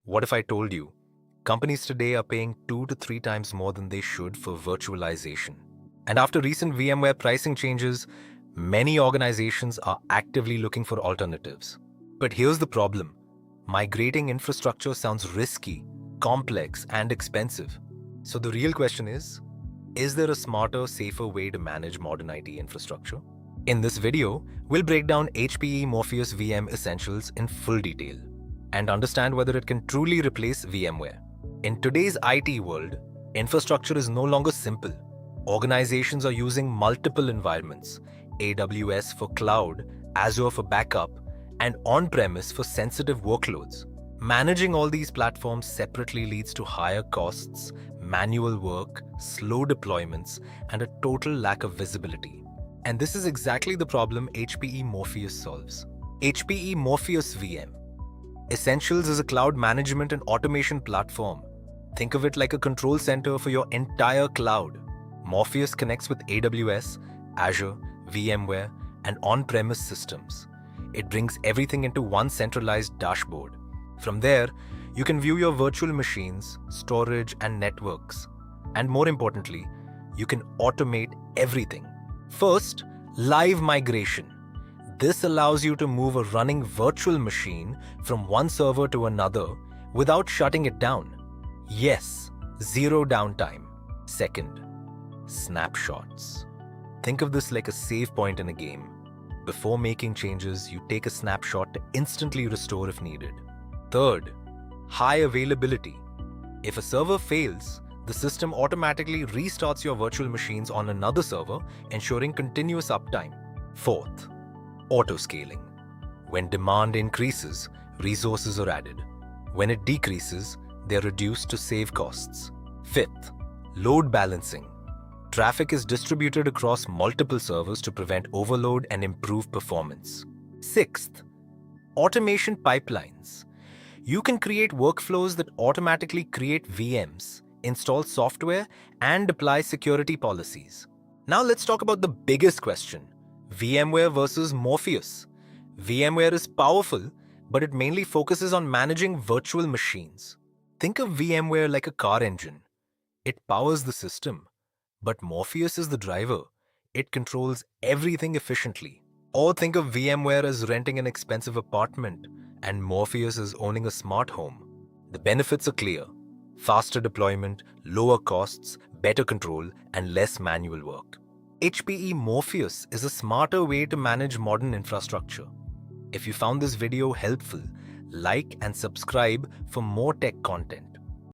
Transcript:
What if I told you companies today are paying 2 to 3 times more than they should for virtualization? And after recent VMware pricing changes, many organizations are actively looking for alternatives. But here's the problem. Migrating infrastructure sounds risky, complex, and expensive. So the real question is there a smarter, safer way to manage modern IT infrastructure? In this video, we'll break down HPE Morpheus VM Essentials in full detail and understand whether it can truly replace VMware. In today's IT world, infrastructure is no longer simple. Organizations are using multiple environments, AWS for cloud, Azure for backup, and on-premise for sensitive workloads. Managing all these platforms separately leads to higher costs, manual work, slow deployments, and a total lack of visibility. And this is exactly the problem HPE Morpheus solves. HPE Morpheus VM Essentials is a cloud management and automation platform. Think of it like a control center for your entire cloud. Morpheus connects with AWS, Azure, VMware, and on-premise systems. It brings everything into one centralized dashboard. From there, you can view your virtual machines, storage, and networks. And more importantly, you can automate everything. First, live migration. This allows you to move a running virtual machine from one server to another without shutting it down. Yes, zero downtime. Second, snapshots. Think of this like a save point in a game. Before making changes, you take a snapshot to instantly restore if needed. Third, high availability. If a server fails, the system automatically restarts your virtual machines on another server, ensuring continuous uptime. Fourth, auto-scaling. When demand increases, resources are added. When it decreases, they are reduced to save costs. Fifth, load balancing. Traffic is distributed across multiple servers to prevent overload and improve performance. Sixth, automation pipelines. You can create workflows that automatically create VMs, install software, and apply security policies. Now let's talk about the biggest question: VMware versus Morpheus. VMware is powerful, but it mainly focuses on managing virtual machines. Think of VMware like a car engine. It powers the system, but Morpheus is the driver. It controls everything efficiently. Or think of VMware as renting an expensive apartment, and Morpheus is owning a smart home. The benefits are clear: faster deployment, lower costs, better control, and less manual work. HPE Morpheus is a smarter way to manage modern infrastructure. If you found this video helpful, like and subscribe for more tech content.